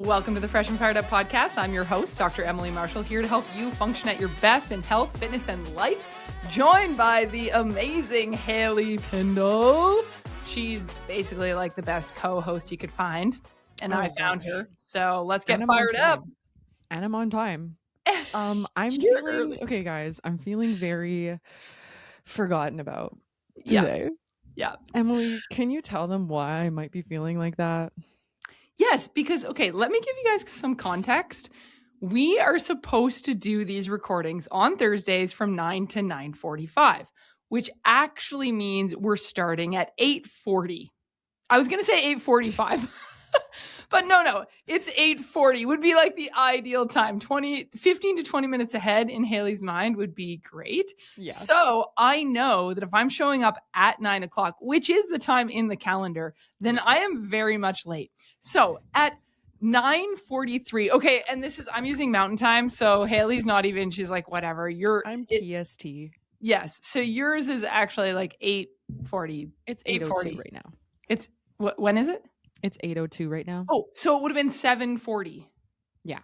Welcome to the Fresh and Fired Up podcast. I'm your host, Dr. Emily Marshall, here to help you function at your best in health, fitness, and life. Joined by the amazing Hailey Pindle. She's basically like the best co-host you could find, and I found her. So let's get fired up. And I'm on time. I'm feeling okay, guys. I'm feeling very forgotten about today. Yeah. Emily, can you tell them why I might be feeling like that? Yes, because, okay, let me give you guys some context. We are supposed to do these recordings on Thursdays from 9 to 9:45, which actually means we're starting at 8:40. I was going to say 8:45, but no, it's 8:40 would be like the ideal time. 15 to 20 minutes ahead in Hailey's mind would be great. Yeah. So I know that if I'm showing up at 9 o'clock, which is the time in the calendar, then I am very much late. So at 9:43, okay, and I'm using Mountain Time, so Hailey's not even, she's like, whatever. I'm PST. Yes, so yours is actually like 8:40. It's 8:02 right now. It's, when is it? It's 8:02 right now. Oh, so it would have been 7:40. Yeah.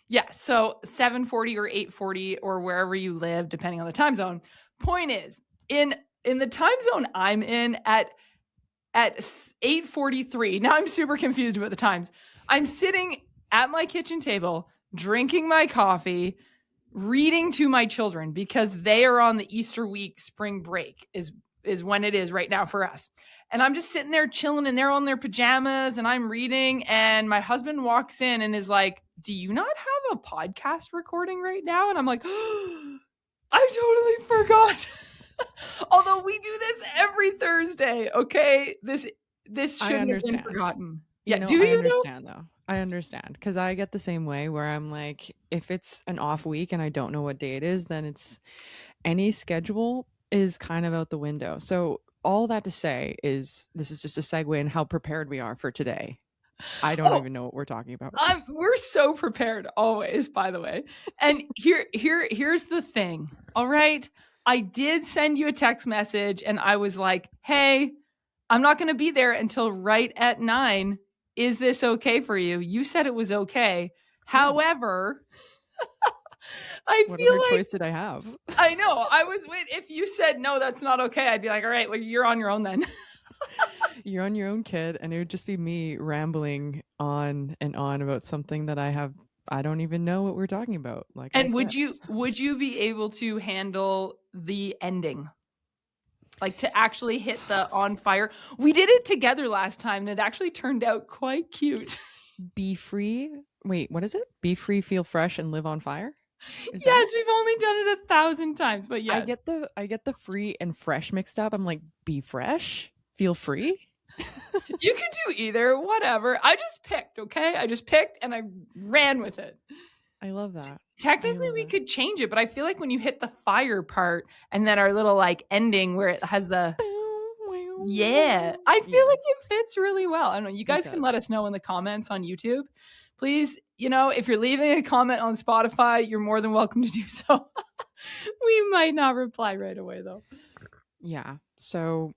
Yeah, so 7:40 or 8:40 or wherever you live, depending on the time zone. Point is, in the time zone I'm in at 8:43, now I'm super confused about the times. I'm sitting at my kitchen table, drinking my coffee, reading to my children because they are on the Easter week spring break is when it is right now for us. And I'm just sitting there chilling and they're on their pajamas and I'm reading and my husband walks in and is like, "Do you not have a podcast recording right now?" And I'm like, "Oh, I totally forgot." Although we do this every Thursday, okay? This shouldn't have been forgotten. Yeah, I understand though. I understand because I get the same way where I'm like, if it's an off week and I don't know what day it is, then it's any schedule is kind of out the window. So all that to say is this is just a segue in how prepared we are for today. I don't even know what we're talking about. We're so prepared always, by the way. And here's the thing. All right. I did send you a text message and I was like, "Hey, I'm not going to be there until right at 9. Is this okay for you?" You said it was okay. However, what other choice did I have? I know. I was if you said, "No, that's not okay," I'd be like, "All right, well, you're on your own then." You're on your own, kid. And it would just be me rambling on and on about something that I don't even know what we're talking about. Like, and would you be able to handle the ending? Like to actually hit the on fire? We did it together last time and it actually turned out quite cute. Be free. Wait, what is it? Be free, feel fresh, and live on fire? Yes, we've only done it 1,000 times, but yes. I get the free and fresh mixed up. I'm like, be fresh, feel free. You could do either, whatever. I just picked, okay? I just picked and I ran with it. I love that. Technically, we could change it, but I feel like when you hit the fire part and then our little like ending where it has the I feel like it fits really well. I don't know. You guys can let us know in the comments on YouTube. Please, if you're leaving a comment on Spotify, you're more than welcome to do so. We might not reply right away though. Yeah. So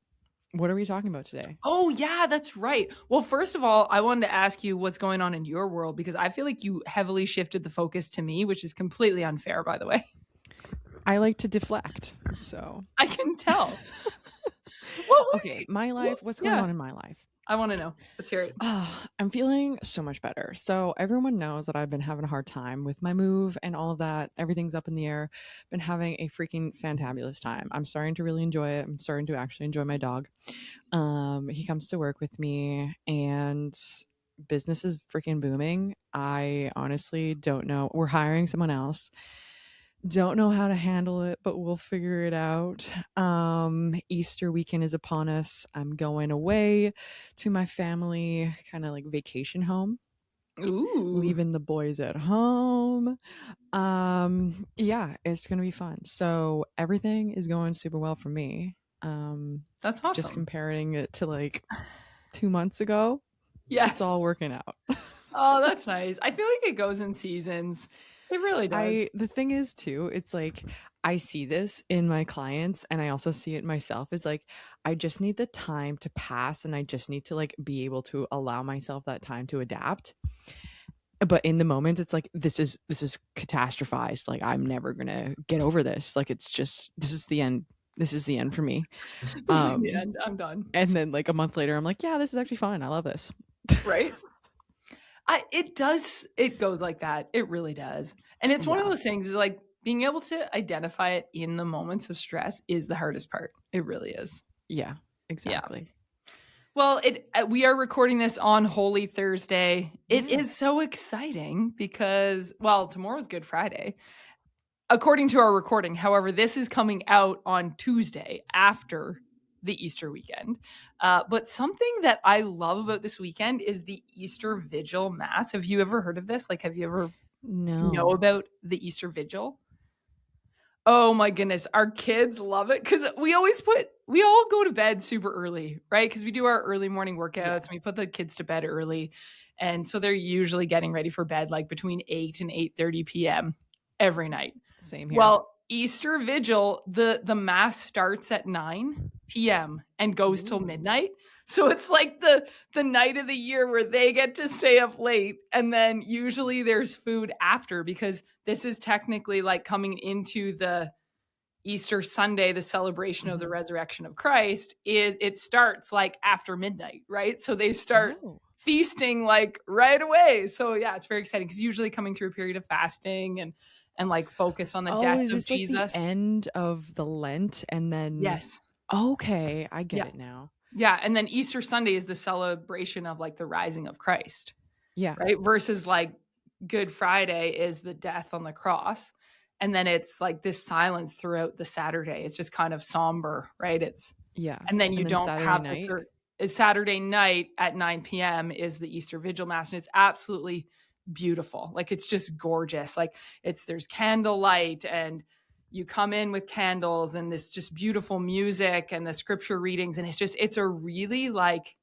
what are we talking about today? Oh, yeah, that's right. Well, first of all, I wanted to ask you what's going on in your world because I feel like you heavily shifted the focus to me, which is completely unfair, by the way. I like to deflect, so. I can tell. My life, what's going on in my life? I want to know. Let's hear it. I'm feeling so much better. So everyone knows that I've been having a hard time with my move and all of that. Everything's up in the air. Been having a freaking fantabulous time. I'm starting to really enjoy it. I'm starting to actually enjoy my dog. He comes to work with me and business is freaking booming. I honestly don't know. We're hiring someone else. Don't know how to handle it, but we'll figure it out. Easter weekend is upon us. I'm going away to my family, kind of like vacation home. Ooh. Leaving the boys at home. Yeah, it's gonna be fun. So everything is going super well for me. That's awesome. Just comparing it to like 2 months ago. Yes. It's all working out. Oh, that's nice. I feel like it goes in seasons. It really does. The thing is too, it's like I see this in my clients and I also see it myself. Is like I just need the time to pass and I just need to like be able to allow myself that time to adapt. But in the moment, it's like, this is catastrophized. Like, I'm never gonna get over this. Like, it's just, this is the end. This is the end for me. This is the Um, end. I'm done. and then like a month later, I'm like, yeah, this is actually fine. I love this. Right? It does. It goes like that. It really does. And it's one of Yeah. those things is like being able to identify it in the moments of stress is the hardest part. It really is. Yeah, Yeah. exactly. Well, we are recording this on Holy Thursday. It Yeah. is so exciting because, well, tomorrow's Good Friday, according to our recording. However, this is coming out on Tuesday after the Easter weekend. But something that I love about this weekend is the Easter Vigil Mass. Have you ever heard of this? Like, have you ever know No. about the Easter Vigil? Oh my goodness, our kids love it because we all go to bed super early, right? Because we do our early morning workouts and we put the kids to bed early. And so they're usually getting ready for bed like between 8 and 8:30 p.m. every night. Same here. Well, Easter Vigil, the mass starts at 9 p.m. and goes till midnight. So it's like the night of the year where they get to stay up late. And then usually there's food after because this is technically like coming into the Easter Sunday, the celebration of the resurrection of Christ, it starts like after midnight, right? So they start feasting like right away. So yeah, it's very exciting because usually coming through a period of fasting and like focus on the death is of this Jesus. like the end of the Lent and then Yes. Okay, I get it now. Yeah, and then Easter Sunday is the celebration of like the rising of Christ. Yeah. Right? Versus like Good Friday is the death on the cross. And then it's like this silence throughout the Saturday. It's just kind of somber, right? And then you don't Saturday have night? Saturday night at 9 p.m. is the Easter Vigil Mass. And it's absolutely beautiful. Like it's just gorgeous. Like there's candlelight and you come in with candles and this just beautiful music and the scripture readings. And it's a really like,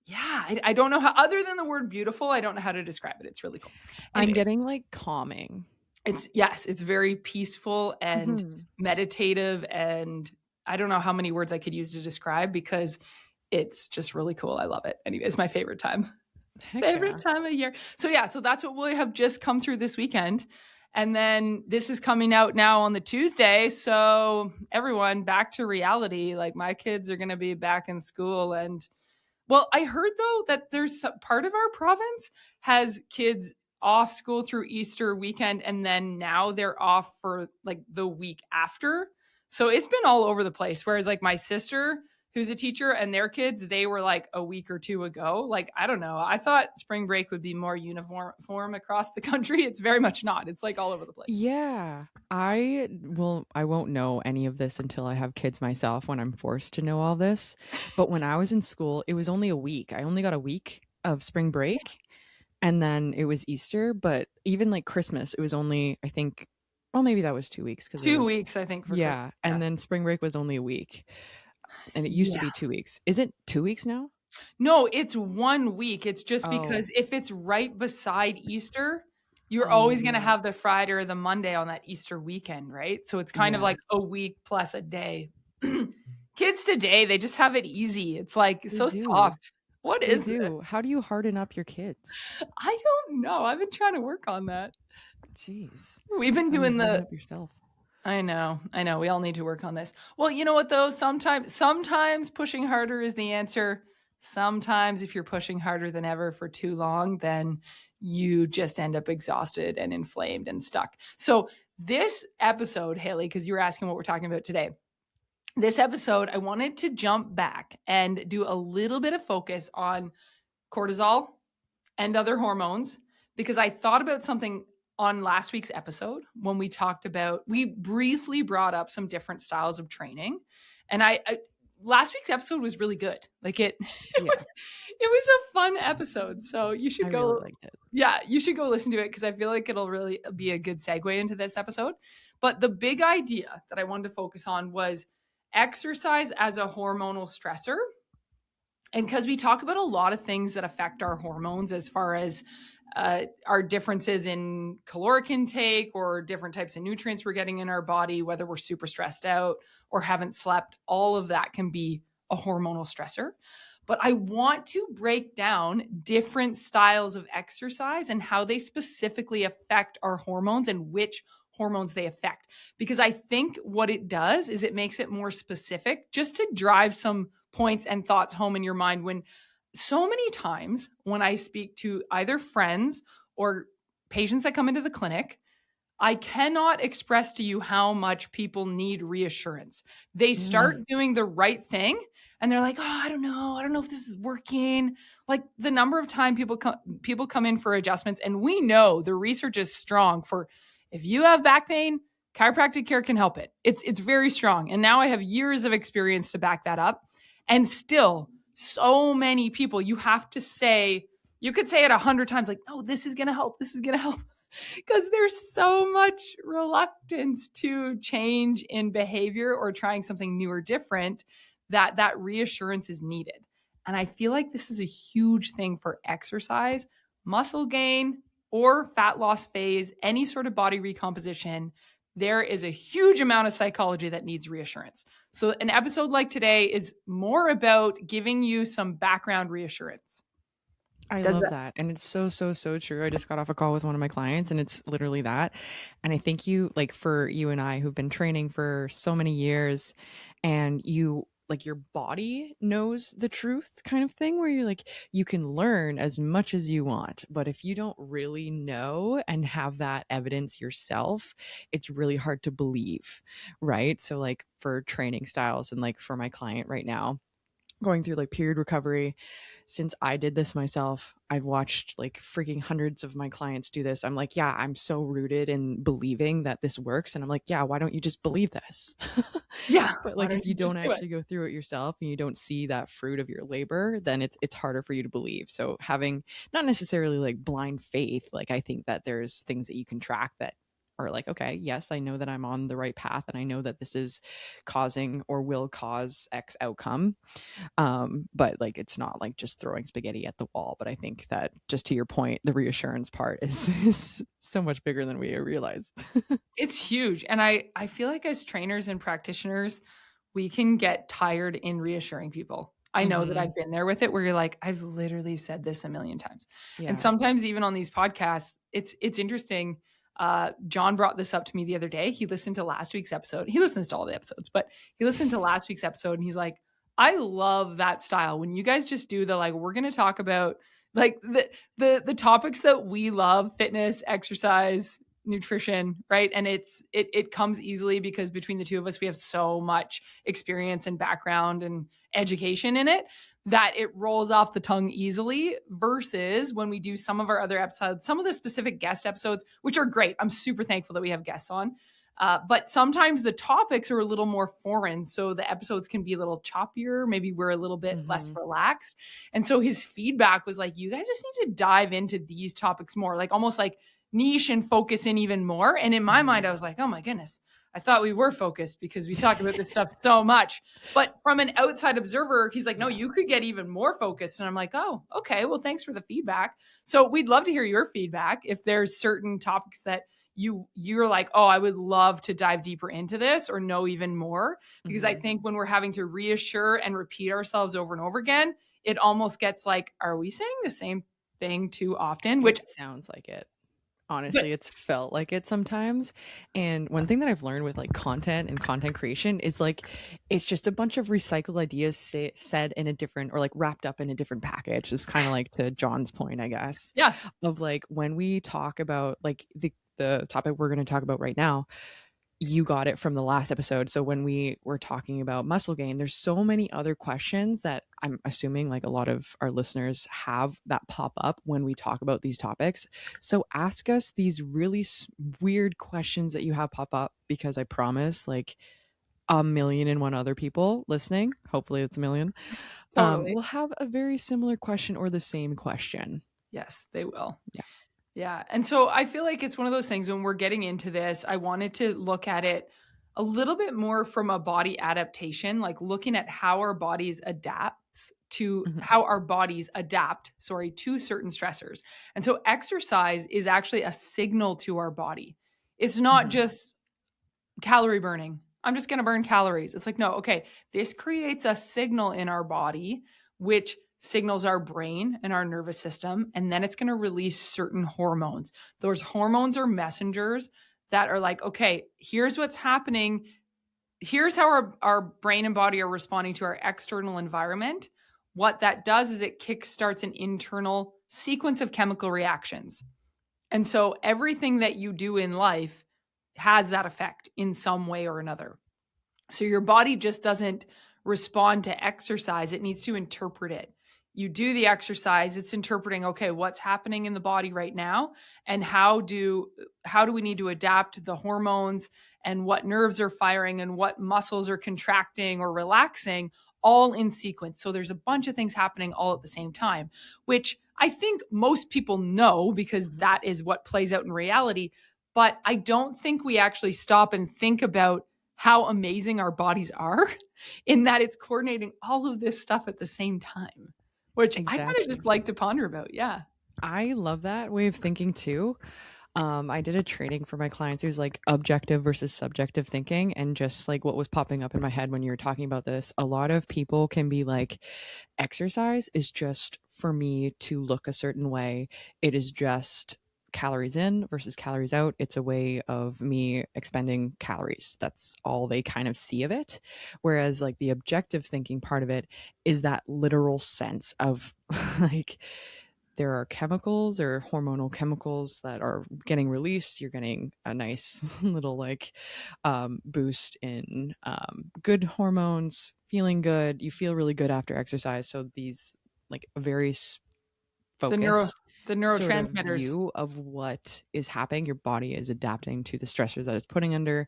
yeah, I don't know how, other than the word beautiful, I don't know how to describe it. It's really cool. Anyway, I'm getting like calming. It's very peaceful and meditative. And I don't know how many words I could use to describe because it's just really cool. I love it. Anyway, it's my favorite time. Favorite time of year. So yeah, so that's what we have just come through this weekend. And then this is coming out now on the Tuesday. So everyone back to reality. Like my kids are going to be back in school. And well, I heard though that there's part of our province has kids off school through Easter weekend. And then now they're off for like the week after. So it's been all over the place. Whereas like my sister, who's a teacher, and their kids, they were like a week or two ago. Like, I don't know. I thought spring break would be more uniform across the country. It's very much not. It's like all over the place. Yeah. I won't know any of this until I have kids myself when I'm forced to know all this. But when I was in school, it was only a week. I only got a week of spring break and then it was Easter. But even like Christmas, it was only, I think, well, maybe that was 2 weeks. 2 weeks, I think. For Christmas. And then spring break was only a week. And it used to be 2 weeks. Is it 2 weeks now? No, it's 1 week. It's just because if it's right beside Easter, you're always going to have the Friday or the Monday on that Easter weekend, right? So it's kind of like a week plus a day. Kids today, they just have it easy. It's like so soft. What is it? How do you harden up your kids? I don't know. I've been trying to work on that. Jeez. We've been doing harden up yourself. I know. We all need to work on this. Well, you know what though? Sometimes pushing harder is the answer. Sometimes if you're pushing harder than ever for too long, then you just end up exhausted and inflamed and stuck. So this episode, Hailey, because you were asking what we're talking about today. This episode, I wanted to jump back and do a little bit of focus on cortisol and other hormones because I thought about something on last week's episode when we briefly brought up some different styles of training. And last week's episode was really good. Like it was a fun episode. So you should go. Really liked it. Yeah, you should go listen to it because I feel like it'll really be a good segue into this episode. But the big idea that I wanted to focus on was exercise as a hormonal stressor. And because we talk about a lot of things that affect our hormones as far as our differences in caloric intake or different types of nutrients we're getting in our body, whether we're super stressed out or haven't slept, all of that can be a hormonal stressor. but I want to break down different styles of exercise and how they specifically affect our hormones and which hormones they affect. Because I think what it does is it makes it more specific, just to drive some points and thoughts home in your mind. When so many times when I speak to either friends or patients that come into the clinic, I cannot express to you how much people need reassurance. They start doing the right thing and they're like, "Oh, I don't know. I don't know if this is working." Like the number of time people come in for adjustments, and we know the research is strong for, if you have back pain, chiropractic care can help it. It's very strong. And now I have years of experience to back that up. And still, so many people, you have to say, you could say it 100 times, like, "No, this is going to help. This is going to help." Because there's so much reluctance to change in behavior or trying something new or different, that reassurance is needed. And I feel like this is a huge thing for exercise, muscle gain, or fat loss phase, any sort of body recomposition. There is a huge amount of psychology that needs reassurance. So an episode like today is more about giving you some background reassurance. I love that. And it's so, so, so true. I just got off a call with one of my clients and it's literally that. And I think like for you and I who've been training for so many years, and you like your body knows the truth kind of thing, where you're like, you can learn as much as you want, but if you don't really know and have that evidence yourself, it's really hard to believe. Right. So like for training styles, and like for my client right now, going through like period recovery, since I did this myself, I've watched like freaking hundreds of my clients do this. I'm like, yeah, I'm so rooted in believing that this works. And I'm like, yeah, why don't you just believe this? Yeah. But like, if you don't actually go through it yourself and you don't see that fruit of your labor, then it's harder for you to believe. So having not necessarily like blind faith, like I think that there's things that you can track that are like, okay, yes, I know that I'm on the right path and I know that this is causing or will cause X outcome. But like, it's not like just throwing spaghetti at the wall. But I think that, just to your point, the reassurance part is so much bigger than we realize. It's huge. And I feel like as trainers and practitioners, we can get tired in reassuring people. I know that I've been there with it, where you're like, I've literally said this a million times. Yeah. And sometimes even on these podcasts, it's interesting. John brought this up to me the other day. He listened to last week's episode. He listens to all the episodes, but he listened to last week's episode and he's like, I love that style. When you guys just do the, like, we're going to talk about like the topics that we love: fitness, exercise, nutrition, right? And it comes easily because between the two of us, we have so much experience and background and education in it, that it rolls off the tongue easily, versus when we do some of our other episodes, some of the specific guest episodes, which are great. I'm super thankful that we have guests on. But sometimes the topics are a little more foreign. So the episodes can be a little choppier. Maybe we're a little bit less relaxed. And so his feedback was like, you guys just need to dive into these topics more, like almost like niche and focus in even more. And in my mind, I was like, oh my goodness, I thought we were focused because we talk about this stuff so much. But from an outside observer, he's like, no, you could get even more focused. And I'm like, oh, okay, well, thanks for the feedback. So we'd love to hear your feedback. If there's certain topics that you're like, oh, I would love to dive deeper into this or know even more. Because I think when we're having to reassure and repeat ourselves over and over again, it almost gets like, are we saying the same thing too often? Which sounds like it. Honestly, it's felt like it sometimes. And one thing that I've learned with like content and content creation is like, it's just a bunch of recycled ideas said in a different, or like wrapped up in a different package. It's kind of like, to John's point, I guess. Yeah. Of like, when we talk about like the topic we're going to talk about right now, you got it from the last episode. So when we were talking about muscle gain, there's so many other questions that I'm assuming like a lot of our listeners have that pop up when we talk about these topics. So ask us these really weird questions that you have pop up, because I promise like 1,000,001 other people listening, hopefully it's 1,000,000, totally. will have a very similar question or the same question. Yes, they will. Yeah. Yeah. And so I feel like it's one of those things when we're getting into this, I wanted to look at it a little bit more from a body adaptation, like looking at how our bodies adapts to how our bodies adapt, to certain stressors. And so exercise is actually a signal to our body. It's not just calorie burning. I'm just going to burn calories. It's like, no, okay, this creates a signal in our body which signals our brain and our nervous system. And then it's going to release certain hormones. Those hormones are messengers that are like, okay, here's what's happening. Here's how our brain and body are responding to our external environment. What that does is it kickstarts an internal sequence of chemical reactions. And so everything that you do in life has that effect in some way or another. So your body just doesn't respond to exercise. It needs to interpret it. You do the exercise, it's interpreting, okay, what's happening in the body right now, and how do we need to adapt the hormones and what nerves are firing and what muscles are contracting or relaxing, all in sequence. So there's a bunch of things happening all at the same time, which I think most people know because that is what plays out in reality. But I don't think we actually stop and think about how amazing our bodies are in that it's coordinating all of this stuff at the same time, which I kind of just like to ponder about. Yeah. I love that way of thinking too. I did a training for my clients. It was like objective versus subjective thinking. And just like what was popping up in my head when you were talking about this, a lot of people can be like, exercise is just for me to look a certain way. It is just calories in versus calories out. It's a way of me expending calories. That's all they kind of see of it. Whereas like the objective thinking part of it is that literal sense of like, there are chemicals or hormonal chemicals that are getting released. You're getting a nice little like boost in good hormones, feeling good. You feel really good after exercise. So these like very focused the sort of neurotransmitters view of what is happening. Your body is adapting to the stressors that it's putting under.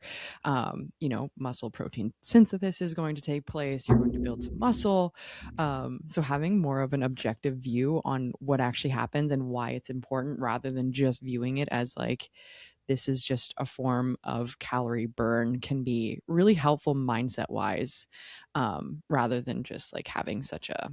Muscle protein synthesis is going to take place. You're going to build some muscle. So having more of an objective view on what actually happens and why it's important, rather than just viewing it as like, this is just a form of calorie burn, can be really helpful mindset wise, rather than just like having such a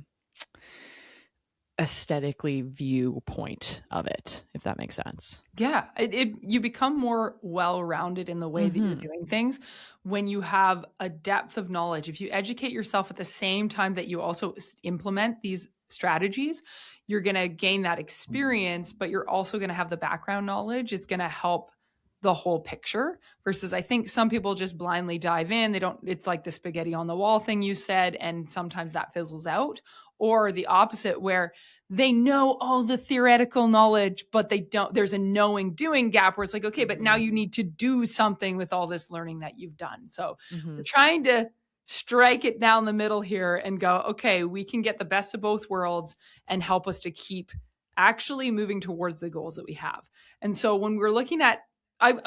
aesthetically viewpoint of it, if that makes sense. Yeah, you become more well-rounded in the way that you're doing things when you have a depth of knowledge. If you educate yourself at the same time that you also implement these strategies, you're going to gain that experience, but you're also going to have the background knowledge. It's going to help the whole picture versus I think some people just blindly dive in. It's like the spaghetti on the wall thing you said, and sometimes that fizzles out. Or the opposite, where they know all the theoretical knowledge, but there's a knowing doing gap where it's like, okay, but now you need to do something with all this learning that you've done. So we're trying to strike it down the middle here and go, okay, we can get the best of both worlds and help us to keep actually moving towards the goals that we have. And so when we're looking at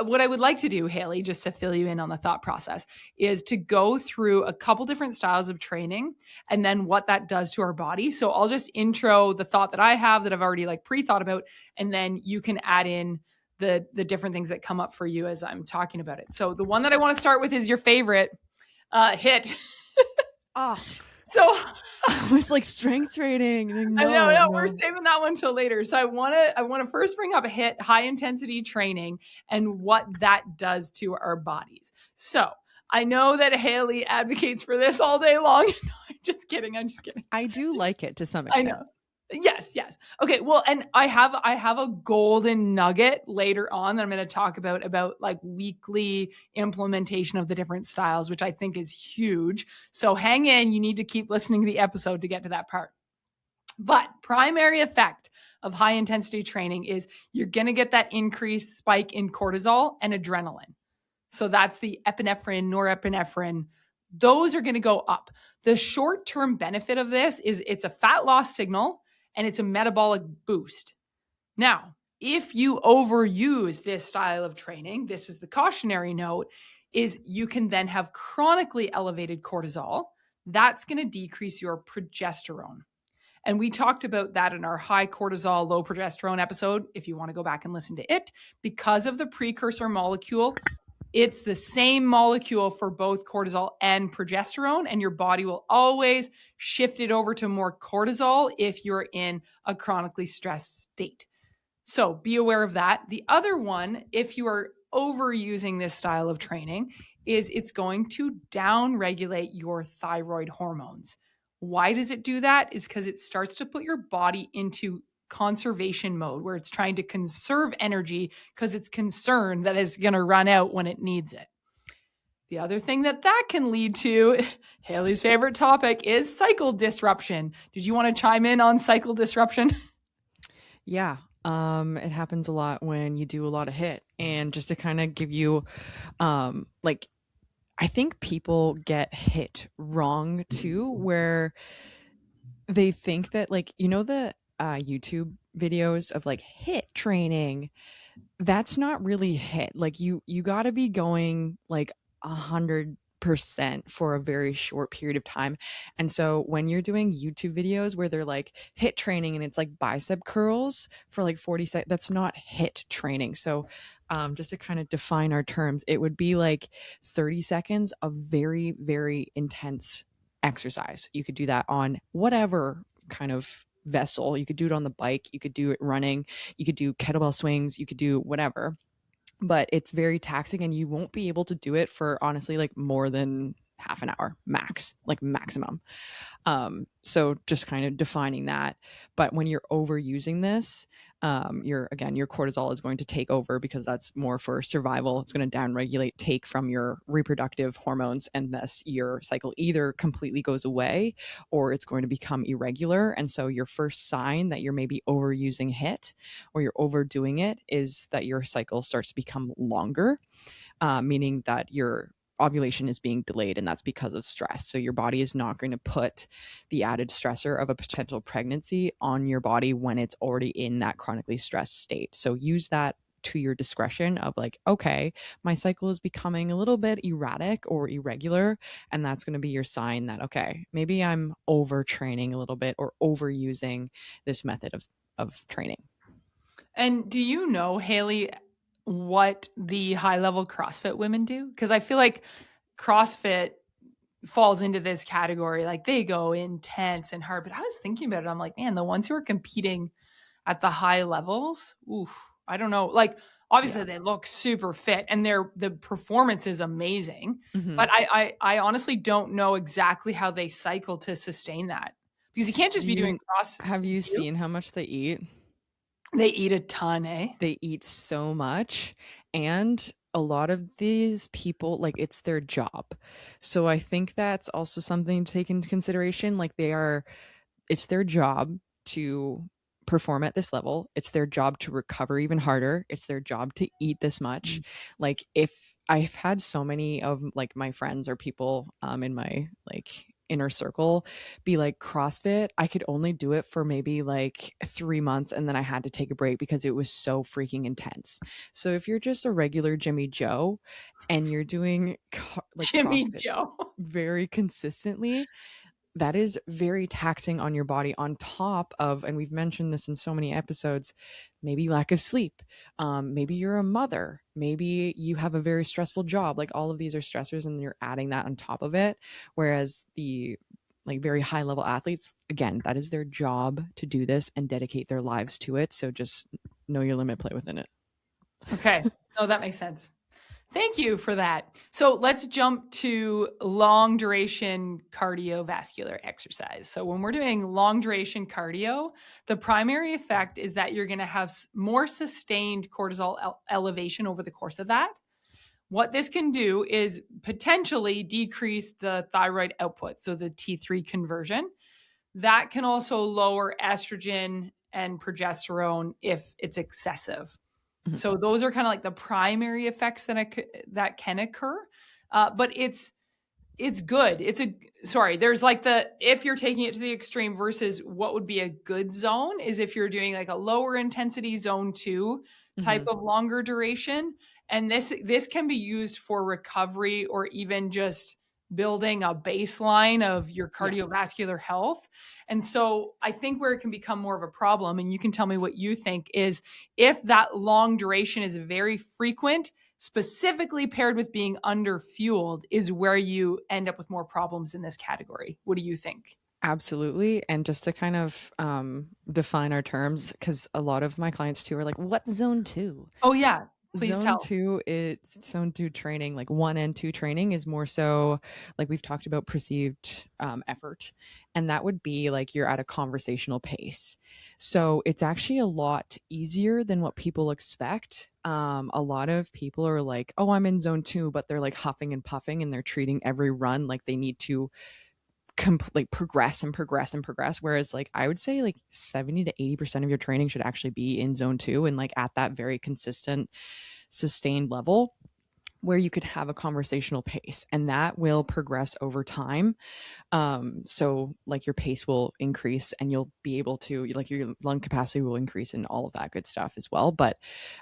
what I would like to do, Hailey, just to fill you in on the thought process, is to go through a couple different styles of training and then what that does to our body. So I'll just intro the thought that I have that I've already like pre-thought about, and then you can add in the different things that come up for you as I'm talking about it. So the one that I want to start with is your favorite, HIIT. So I was like, strength training. Like, no, we're saving that one till later. So I want to first bring up a HIIT, high intensity training, and what that does to our bodies. So I know that Hailey advocates for this all day long. No, I'm just kidding. I do like it to some extent. I know. Yes. Okay. Well, and I have a golden nugget later on that I'm going to talk about like weekly implementation of the different styles, which I think is huge. So hang in, you need to keep listening to the episode to get to that part. But primary effect of high intensity training is you're going to get that increased spike in cortisol and adrenaline. So that's the epinephrine, norepinephrine. Those are going to go up. The short-term benefit of this is it's a fat loss signal and it's a metabolic boost. Now, if you overuse this style of training, this is the cautionary note, is you can then have chronically elevated cortisol. That's going to decrease your progesterone. And we talked about that in our high cortisol, low progesterone episode, if you want to go back and listen to it, because of the precursor molecule. It's the same molecule for both cortisol and progesterone, and your body will always shift it over to more cortisol if you're in a chronically stressed state. So be aware of that. The other one, if you are overusing this style of training, is it's going to downregulate your thyroid hormones. Why does it do that? Is because it starts to put your body into conservation mode where it's trying to conserve energy because it's concerned that it's going to run out when it needs it. The other thing that can lead to, Hailey's favorite topic, is cycle disruption. Did you want to chime in on cycle disruption? Yeah. It happens a lot when you do a lot of hit. And just to kind of give you, like, I think people get hit wrong too, where they think that, like, the YouTube videos of like hit training, that's not really hit. Like, you got to be going like 100% for a very short period of time. And so when you're doing YouTube videos where they're like hit training and it's like bicep curls for like 40 seconds, that's not hit training. So just to kind of define our terms, it would be like 30 seconds of very, very intense exercise. You could do that on whatever kind of vessel. You could do it on the bike, you could do it running, you could do kettlebell swings, you could do whatever. But it's very taxing and you won't be able to do it for honestly like more than half an hour max, like maximum. So just kind of defining that. But when you're overusing this, your cortisol is going to take over because that's more for survival. It's going to downregulate, take from your reproductive hormones, and thus your cycle either completely goes away or it's going to become irregular. And so your first sign that you're maybe overusing HIIT or you're overdoing it is that your cycle starts to become longer, meaning that your ovulation is being delayed, and that's because of stress. So your body is not going to put the added stressor of a potential pregnancy on your body when it's already in that chronically stressed state. So use that to your discretion of like, okay, my cycle is becoming a little bit erratic or irregular, and that's going to be your sign that, okay, maybe I'm overtraining a little bit or overusing this method of training. And do you know, Hailey, what the high level CrossFit women do? Because I feel like CrossFit falls into this category. Like they go intense and hard. But I was thinking about it. I'm like, man, the ones who are competing at the high levels, oof, I don't know. Like obviously they look super fit and the performance is amazing. Mm-hmm. But I honestly don't know exactly how they cycle to sustain that. Because you can't just be doing cross. Have you seen how much they eat? They eat a ton, eh? They eat so much. And a lot of these people, like, it's their job. So I think that's also something to take into consideration. Like, it's their job to perform at this level. It's their job to recover even harder. It's their job to eat this much. Mm-hmm. Like, if I've had so many of like my friends or people in my like inner circle be like, CrossFit, I could only do it for maybe like 3 months and then I had to take a break because it was so freaking intense. So if you're just a regular Jimmy Joe and you're doing like Jimmy CrossFit Joe very consistently, that is very taxing on your body, on top of, and we've mentioned this in so many episodes, maybe lack of sleep. Maybe you're a mother. Maybe you have a very stressful job. Like all of these are stressors and you're adding that on top of it. Whereas the like very high level athletes, again, that is their job to do this and dedicate their lives to it. So just know your limit, play within it. Okay. Oh, that makes sense. Thank you for that. So let's jump to long duration cardiovascular exercise. So when we're doing long duration cardio, the primary effect is that you're going to have more sustained cortisol elevation over the course of that. What this can do is potentially decrease the thyroid output, so the T3 conversion. That can also lower estrogen and progesterone if it's excessive. So those are kind of like the primary effects that can occur, but it's good. There's like if you're taking it to the extreme versus what would be a good zone is if you're doing like a lower intensity zone 2 type of longer duration, and this can be used for recovery or even just building a baseline of your cardiovascular health. And so I think where it can become more of a problem, and you can tell me what you think, is if that long duration is very frequent, specifically paired with being underfueled, is where you end up with more problems in this category. What do you think? Absolutely. And just to kind of define our terms, because a lot of my clients too are like, what zone 2? Oh, yeah. Please tell. Zone 2 training, like 1 and 2 training is more so like we've talked about perceived effort. And that would be like you're at a conversational pace. So it's actually a lot easier than what people expect. A lot of people are like, oh, I'm in zone 2, but they're like huffing and puffing and they're treating every run like they need to like progress and progress and progress, whereas like I would say like 70 to 80% of your training should actually be in zone 2 and like at that very consistent sustained level where you could have a conversational pace, and that will progress over time. So like your pace will increase and you'll be able to, like, your lung capacity will increase and all of that good stuff as well. But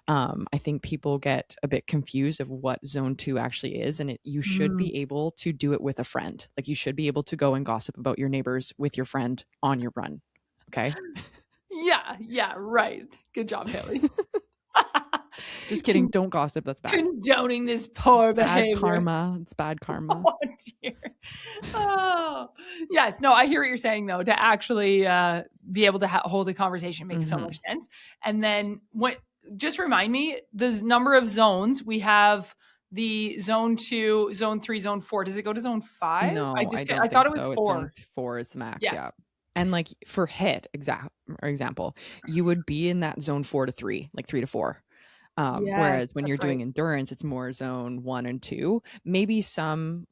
I think people get a bit confused of what zone 2 actually is, and you should Mm. be able to do it with a friend. Like you should be able to go and gossip about your neighbors with your friend on your run. Okay. Yeah, right. Good job, Hailey. Just kidding. Don't gossip. That's bad. Condoning this poor Bad behavior. karma. It's bad karma. Oh dear. Oh yes. No, I hear what you're saying though. To actually be able to hold a conversation makes so much sense. And then just remind me the number of zones we have. The zone 2, zone 3, zone 4. Does it go to zone 5? No, I don't I thought think it was so. 4. It's zone 4 is max. Yes. Yeah. And like for HIIT, example, you would be in that zone 4 to 3, like 3 to 4. Yes, Whereas when you're that's right. doing endurance, it's more zone 1 and 2. Maybe some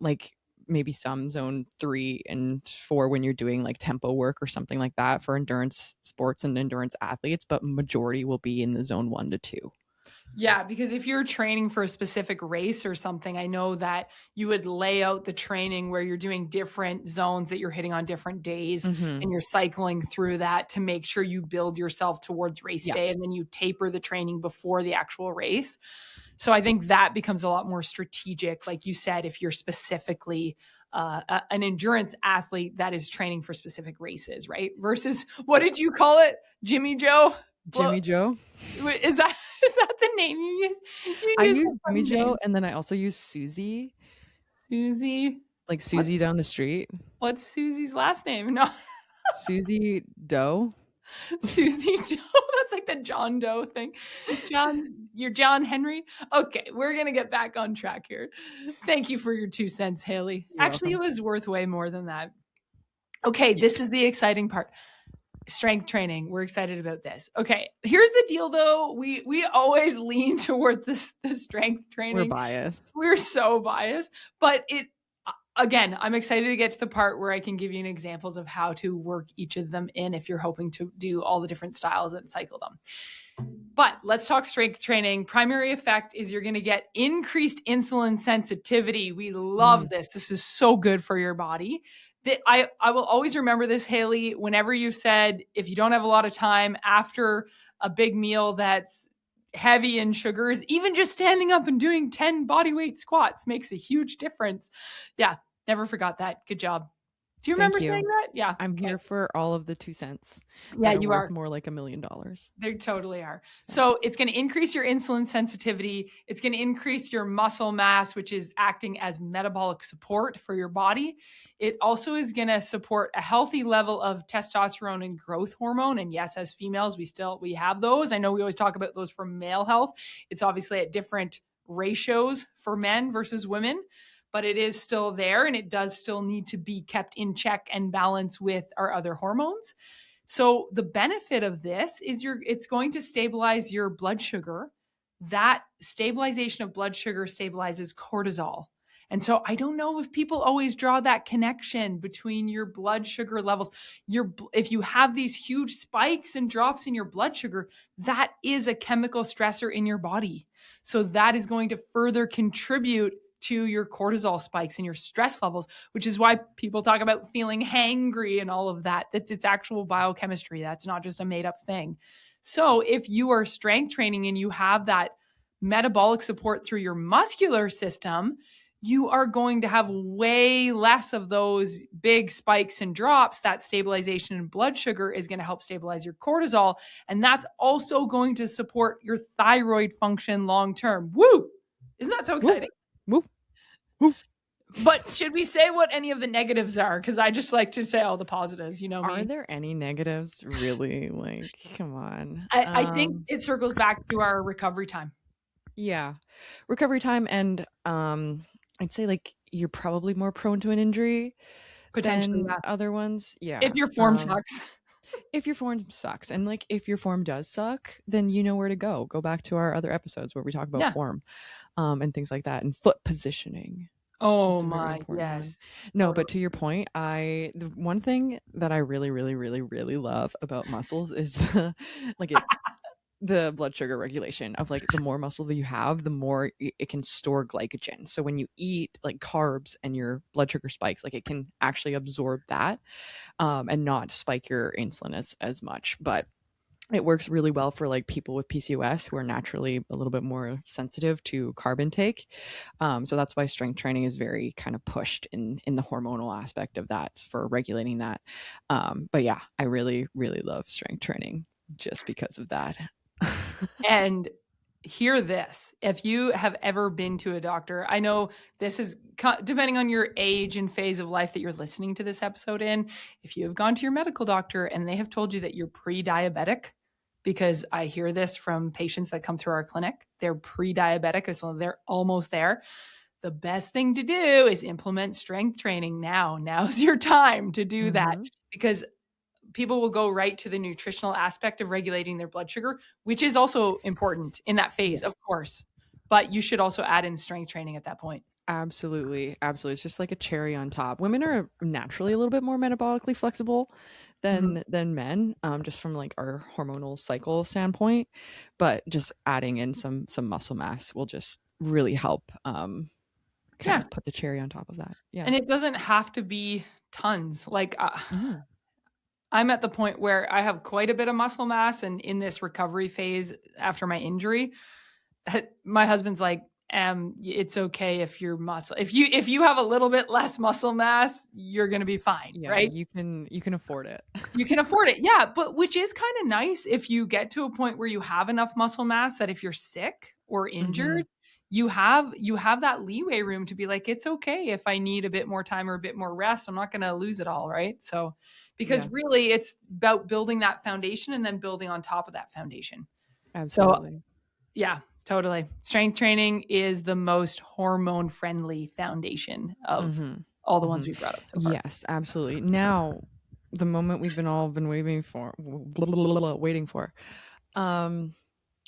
zone 3 and 4 when you're doing like tempo work or something like that for endurance sports and endurance athletes, but majority will be in the zone 1 to 2. Yeah, because if you're training for a specific race or something, I know that you would lay out the training where you're doing different zones that you're hitting on different days, and you're cycling through that to make sure you build yourself towards race day, and then you taper the training before the actual race. So I think that becomes a lot more strategic, like you said, if you're specifically an endurance athlete that is training for specific races, right? Versus, what did you call it? Jimmy Joe? Jimmy Joe? Is that the name you use? I use Jimmy Joe, and then I also use Susie. Susie? Like Susie down the street. What's Susie's last name? No. Susie Doe. Susie Joe. That's like the John Doe thing. You're John Henry? Okay, we're going to get back on track here. Thank you for your 2 cents, Hailey. Actually, it was worth way more than that. Okay, this is the exciting part. Strength training. We're excited about this. Okay, here's the deal though. We always lean toward the strength training. We're biased. We're so biased, but again, I'm excited to get to the part where I can give you examples of how to work each of them in if you're hoping to do all the different styles and cycle them. But let's talk strength training. Primary effect is you're going to get increased insulin sensitivity. We love this. This is so good for your body. I will always remember this, Hailey, whenever you've said, if you don't have a lot of time after a big meal that's heavy in sugars, even just standing up and doing 10 bodyweight squats makes a huge difference. Yeah, never forgot that. Good job. Do you remember saying that? Yeah. I'm here for all of the 2 cents. Yeah, you are. More like $1 million. They totally are. So it's going to increase your insulin sensitivity. It's going to increase your muscle mass, which is acting as metabolic support for your body. It also is going to support a healthy level of testosterone and growth hormone. And yes, as females, we have those. I know we always talk about those for male health. It's obviously at different ratios for men versus women, but it is still there, and it does still need to be kept in check and balance with our other hormones. So the benefit of this is it's going to stabilize your blood sugar. That stabilization of blood sugar stabilizes cortisol. And so I don't know if people always draw that connection between your blood sugar levels. If you have these huge spikes and drops in your blood sugar, that is a chemical stressor in your body. So that is going to further contribute to your cortisol spikes and your stress levels, which is why people talk about feeling hangry and all of that. That's its actual biochemistry. That's not just a made up thing. So if you are strength training and you have that metabolic support through your muscular system, you are going to have way less of those big spikes and drops. That stabilization in blood sugar is going to help stabilize your cortisol. And that's also going to support your thyroid function long term. Woo! Isn't that so exciting? Woo. Woo. But should we say what any of the negatives are? Because I just like to say all the positives, you know me. Are there any negatives? Really? Like, come on. I think it circles back to our recovery time. Yeah. Recovery time and I'd say like you're probably more prone to an injury Potentially, than yeah. other ones. If Yeah. your form sucks. If your form sucks and like if your form does suck, then you know where to go. Go back to our other episodes where we talk about Yeah. form and things like that and foot positioning. Oh That's a very my, important one. yes. No, but Totally. to your point, the one thing that I really, really, really, really love about muscles is the like the blood sugar regulation of like the more muscle that you have, the more it can store glycogen. So when you eat like carbs and your blood sugar spikes, like it can actually absorb that and not spike your insulin as much. But it works really well for like people with PCOS who are naturally a little bit more sensitive to carb intake. So that's why strength training is very kind of pushed in the hormonal aspect of that for regulating that. But yeah, I really, really love strength training just because of that. And hear this. If you have ever been to a doctor, I know this is depending on your age and phase of life that you're listening to this episode in. If you have gone to your medical doctor and they have told you that you're pre-diabetic, because I hear this from patients that come through our clinic, they're pre-diabetic, so they're almost there. The best thing to do is implement strength training now. Now's your time to do that Mm-hmm. because people will go right to the nutritional aspect of regulating their blood sugar, which is also important in that phase, of Yes. course. But you should also add in strength training at that point. Absolutely. Absolutely. It's just like a cherry on top. Women are naturally a little bit more metabolically flexible Mhm. than men, just from like our hormonal cycle standpoint. But just adding in some muscle mass will just really help kind Yeah. of put the cherry on top of that. Yeah. And it doesn't have to be tons. Like Hmm. I'm at the point where I have quite a bit of muscle mass. And in this recovery phase after my injury, my husband's like, it's okay if your muscle, if you have a little bit less muscle mass, you're going to be fine. Yeah, Right. you can afford it. You can afford it. Yeah. But which is kind of nice if you get to a point where you have enough muscle mass that if you're sick or Hmm. injured, you have that leeway room to be like, it's okay if I need a bit more time or a bit more rest. I'm not going to lose it all. Right. So, because Yeah, really it's about building that foundation and then building on top of that foundation. So, absolutely. yeah, totally. Strength training is the most hormone friendly foundation of Hmm. all the Hmm. ones we brought up so far. Yes, absolutely. Now, the moment we've been all been waiting for, waiting for. Um,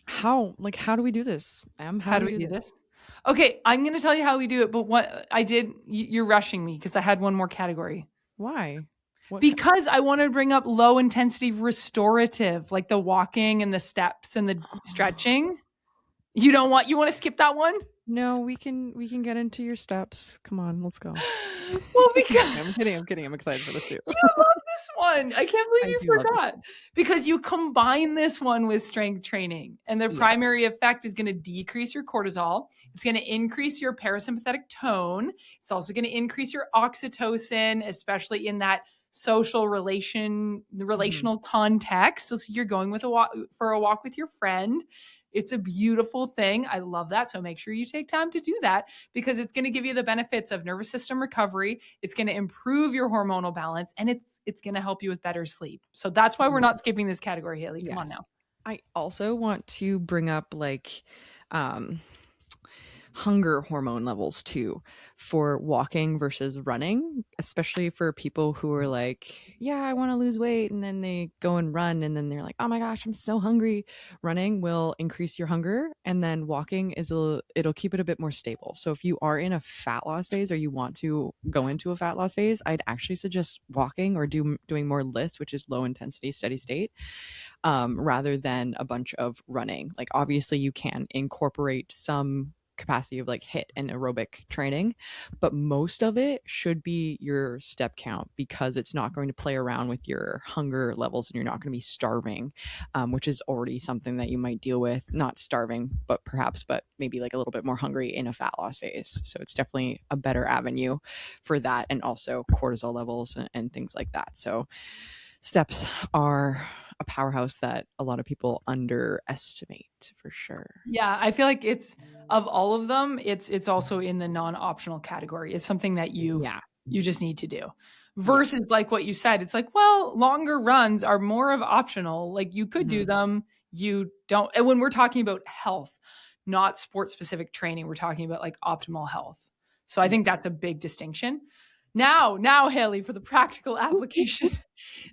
how do we do this? How How do do we we do do this? this? Okay, I'm going to tell you how we do it, but what I did, you're rushing me because I had one more category. Why? What? Because I want to bring up low intensity restorative, like the walking and the steps and the stretching. You want to skip that one? No, we can get into your steps. Come on, let's go. Well, because I'm kidding. I'm kidding. I'm excited for this too. you love this one. I can't believe I you do love this forgot. one. Because you combine this one with strength training, and the Yeah. primary effect is going to decrease your cortisol. It's going to increase your parasympathetic tone. It's also going to increase your oxytocin, especially in that the Hmm. relational context. So you're going with for a walk with your friend. It's a beautiful thing. I love that. So make sure you take time to do that because it's going to give you the benefits of nervous system recovery. It's going to improve your hormonal balance and it's going to help you with better sleep. So that's why we're Yeah. not skipping this category, Hailey. Come on Yes. now. I also want to bring up like um hunger hormone levels too for walking versus running, especially for people who are like, yeah, I want to lose weight. And then they go and run and then they're like, oh my gosh, I'm so hungry. Running will increase your hunger. And then walking it'll keep it a bit more stable. So if you are in a fat loss phase or you want to go into a fat loss phase, I'd actually suggest walking or doing more lifts, which is low intensity, steady state, rather than a bunch of running. Like obviously you can incorporate some capacity of like hit and aerobic training, but most of it should be your step count because it's not going to play around with your hunger levels and you're not going to be starving, which is already something that you might deal with. Not starving, but maybe like a little bit more hungry in a fat loss phase. So it's definitely a better avenue for that, and also cortisol levels and things like that. So steps are a powerhouse that a lot of people underestimate for sure. Yeah, I feel like it's of all of them, it's also in the non-optional category. It's something that Yeah. you just need to do. Yeah. Versus like what you said, it's like, well, longer runs are more of optional. Like you could do Mhm. them, you don't. And when we're talking about health, not sport specific training. We're talking about like optimal health. So I think that's a big distinction. Now, Hailey, for the practical application.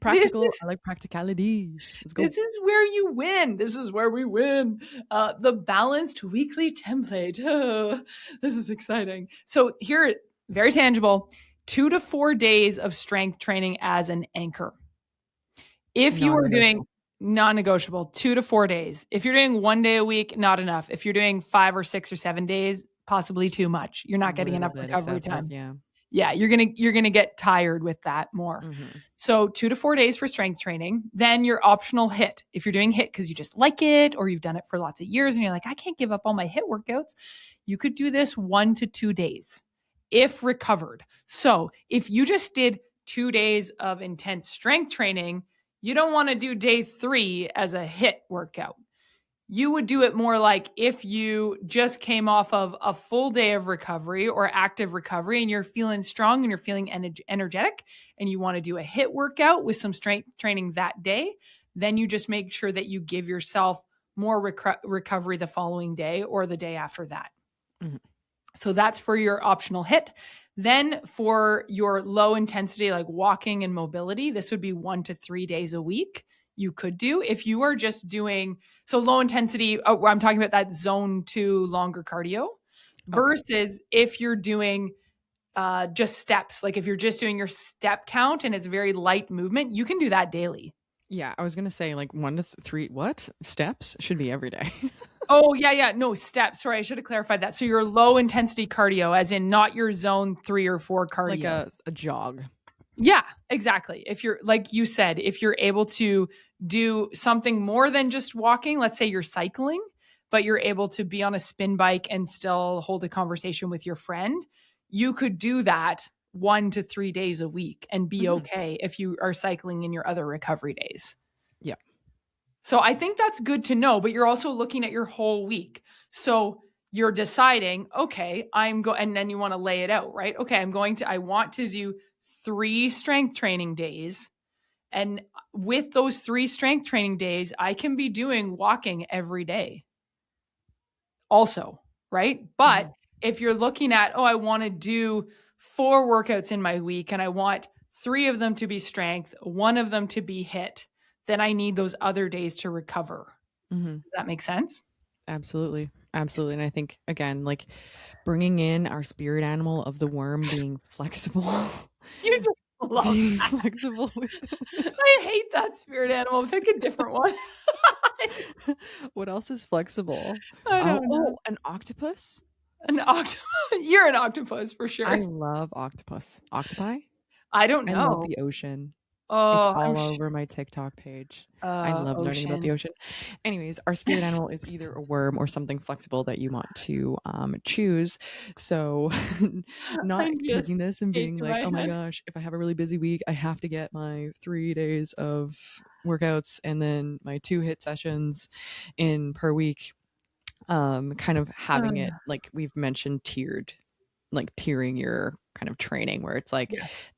Practical. I like practicality. Let's go. This is where you win. This is where we win. The balanced weekly template. This is exciting. So here, very tangible, 2 to 4 days of strength training as an anchor. If you are doing non-negotiable, 2 to 4 days. If you're doing 1 day a week, not enough. If you're doing 5 or 6 or 7 days, possibly too much. You're not getting enough recovery time. Yeah, you're gonna get tired with that more. So 2 to 4 days for strength training. Then your optional HIIT. If you're doing HIIT because you just like it, or you've done it for lots of years and you're like, I can't give up all my HIIT workouts, you could do this 1 to 2 days if recovered. So if you just did 2 days of intense strength training, you don't want to do day 3 as a HIIT workout. You would do it more like if you just came off of a full day of recovery or active recovery and you're feeling strong and you're feeling energetic and you want to do a HIIT workout with some strength training that day, then you just make sure that you give yourself more recovery the following day or the day after that. So that's for your optional HIIT. Then for your low intensity, like walking and mobility, this would be 1 to 3 days a week. You could do if you are just doing so low intensity. I'm talking about that zone 2 longer cardio versus if you're doing just steps. Like if you're just doing your step count and it's very light movement, you can do that daily. Yeah, I was gonna say like 1 to 3. What steps should be every day? Oh yeah, no steps. Sorry, I should have clarified that. So your low intensity cardio, as in not your zone 3 or 4 cardio, like a jog. Yeah, exactly. If you're, like you said, if you're able to do something more than just walking, let's say you're cycling, but you're able to be on a spin bike and still hold a conversation with your friend, you could do that 1 to 3 days a week and be okay if you are cycling in your other recovery days. Yeah. So I think that's good to know, but you're also looking at your whole week. So you're deciding, okay, and then you want to lay it out, right? Okay, I want to do 3 strength training days. And with those 3 strength training days, I can be doing walking every day also, right? But if you're looking at, I want to do 4 workouts in my week and I want 3 of them to be strength, 1 of them to be HIIT, then I need those other days to recover. Does that make sense? Absolutely. And I think, again, like bringing in our spirit animal of the worm being flexible. You just love being that. flexible with I hate that spirit animal. Pick a different one. What else is flexible? I don't know. An octopus? An octopus. You're an octopus for sure. I love octopus. Octopi? I don't know. I love the ocean. Oh, it's all over my TikTok page. I love learning about the ocean. Anyways, our spirit animal is either a worm or something flexible that you want to choose. So not taking this and being like, oh my gosh, if I have a really busy week, I have to get my 3 days of workouts and then my 2 HIIT sessions in per week. Kind of having it, like we've mentioned, tiering your kind of training where it's like,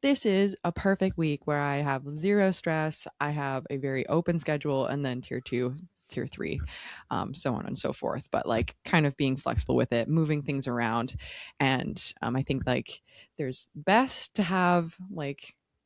this is a perfect week where I have 0 stress, I have a very open schedule, and then tier 2, tier 3, so on and so forth. But like kind of being flexible with it, moving things around. And I think like there's best to have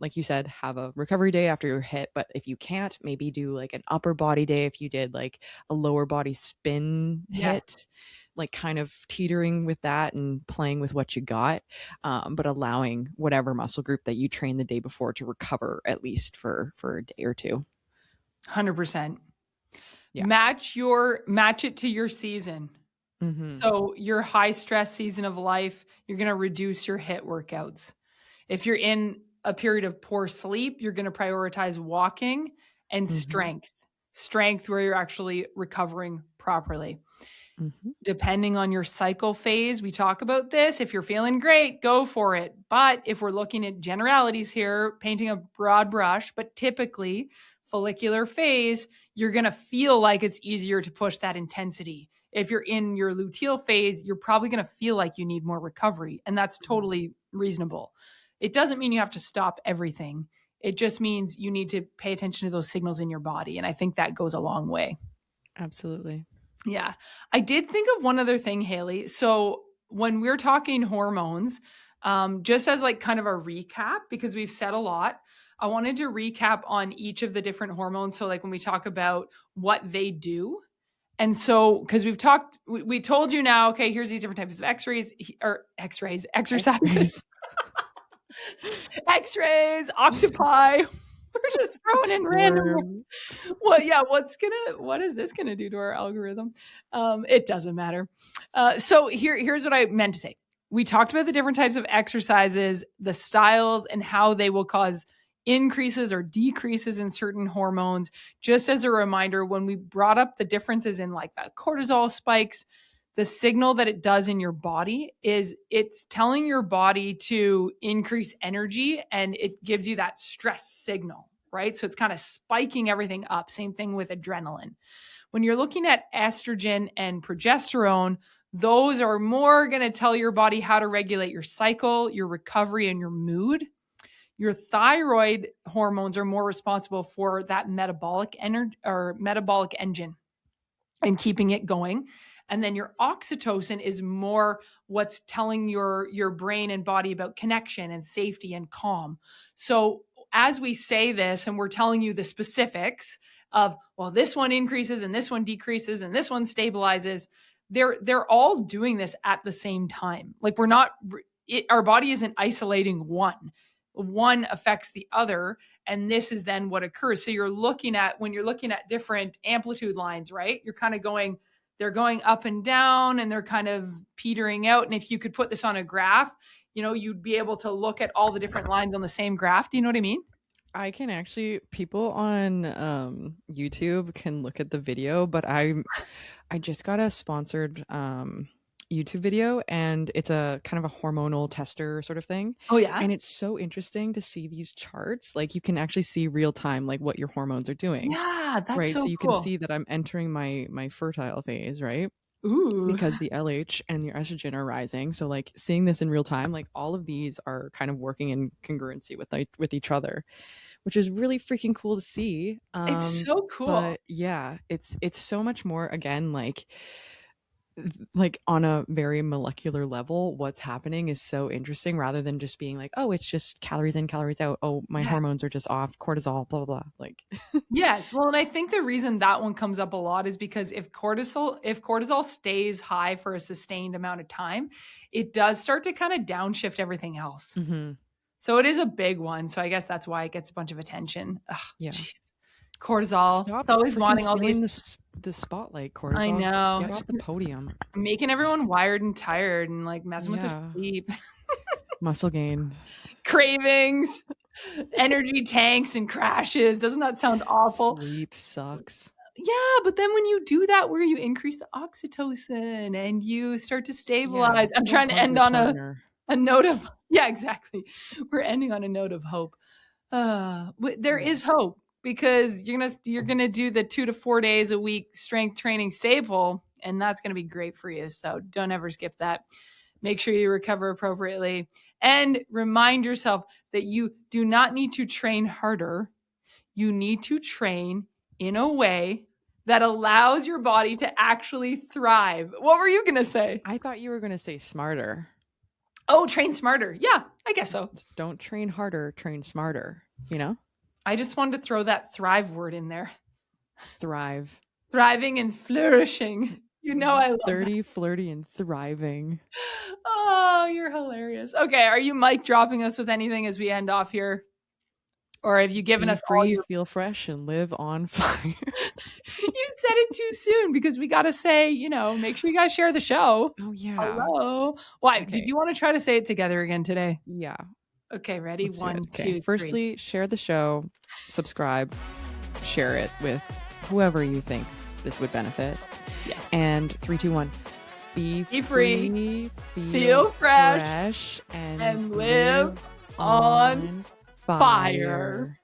like you said, have a recovery day after your HIIT, but if you can't, maybe do like an upper body day if you did like a lower body spin HIIT, like kind of teetering with that and playing with what you got, but allowing whatever muscle group that you trained the day before to recover at least for a day or 2. 100%. Yeah. Match it to your season. So your high stress season of life, you're going to reduce your HIIT workouts. If you're in a period of poor sleep, you're going to prioritize walking and strength where you're actually recovering properly. Depending on your cycle phase, we talk about this. If you're feeling great, go for it. But if we're looking at generalities here, painting a broad brush, but typically follicular phase, you're going to feel like it's easier to push that intensity. If you're in your luteal phase, you're probably going to feel like you need more recovery, and that's totally reasonable. It doesn't mean you have to stop everything. It just means you need to pay attention to those signals in your body. And I think that goes a long way. Absolutely. Yeah. I did think of one other thing, Hailey. So when we're talking hormones, just as like kind of a recap, because we've said a lot, I wanted to recap on each of the different hormones. So like when we talk about what they do. And so, because we told you now, okay, here's these different types of exercises, x-rays, octopi. We're just throwing in random. Well, yeah, what is this gonna do to our algorithm? It doesn't matter. So here's what I meant to say. We talked about the different types of exercises, the styles, and how they will cause increases or decreases in certain hormones. Just as a reminder, when we brought up the differences in like the cortisol spikes, the signal that it does in your body is it's telling your body to increase energy, and it gives you that stress signal, right? So it's kind of spiking everything up. Same thing with adrenaline. When you're looking at estrogen and progesterone, those are more going to tell your body how to regulate your cycle, your recovery, and your mood. Your thyroid hormones are more responsible for that metabolic energy or metabolic engine and keeping it going. And then your oxytocin is more what's telling your brain and body about connection and safety and calm. So as we say this and we're telling you the specifics of, well, this one increases and this one decreases and this one stabilizes, they're all doing this at the same time. Like our body isn't isolating one affects the other, and this is then what occurs. So when you're looking at different amplitude lines, right? They're going up and down and they're kind of petering out. And if you could put this on a graph, you'd be able to look at all the different lines on the same graph. Do you know what I mean? I can actually, people on YouTube can look at the video, but I just got a sponsored YouTube video, and it's a kind of a hormonal tester sort of thing. Oh yeah. And it's so interesting to see these charts. Like you can actually see real time, like what your hormones are doing. Yeah, that's right. so You cool. can see that I'm entering my fertile phase, right? Ooh. Because the LH and your estrogen are rising. So like seeing this in real time, like all of these are kind of working in congruency with each other, which is really freaking cool to see. It's so cool. But yeah, it's so much more, again, like on a very molecular level, what's happening is so interesting, rather than just being like, oh, it's just calories in, calories out. Oh, my hormones are just off, cortisol, blah, blah, blah. Like, yes. Well, and I think the reason that one comes up a lot is because if cortisol stays high for a sustained amount of time, it does start to kind of downshift everything else. Mm-hmm. So it is a big one. So I guess that's why it gets a bunch of attention. Ugh, yeah. Geez. Cortisol. Stop always wanting all the spotlight, cortisol. I know. Get off the podium. Making everyone wired and tired and like messing with their sleep. Muscle gain. Cravings. Energy tanks and crashes. Doesn't that sound awful? Sleep sucks. Yeah, but then when you do that, where you increase the oxytocin and you start to stabilize. I'm trying to end on a note of, yeah, exactly. We're ending on a note of hope. There is hope, because you're gonna do the 2 to 4 days a week strength training staple, and that's gonna be great for you. So don't ever skip that. Make sure you recover appropriately, and remind yourself that you do not need to train harder. You need to train in a way that allows your body to actually thrive. What were you gonna say? I thought you were gonna say smarter. Oh, train smarter. Yeah, I guess so. Don't train harder, train smarter, I just wanted to throw that thrive word in there. Thrive. Thriving and flourishing. I love 30, flirty, and thriving. Oh, you're hilarious. Okay, are you mic dropping us with anything as we end off here? Or have you given us free, feel fresh, and live on fire? You said it too soon, because we got to say, make sure you guys share the show. Oh, yeah. Hello. Why? Okay. Did you want to try to say it together again today? Yeah. Okay, ready? Let's 1, 2, 3. Firstly, share the show, subscribe, share it with whoever you think this would benefit. Yeah. And 3, 2, 1. Be free, feel fresh, and live on fire.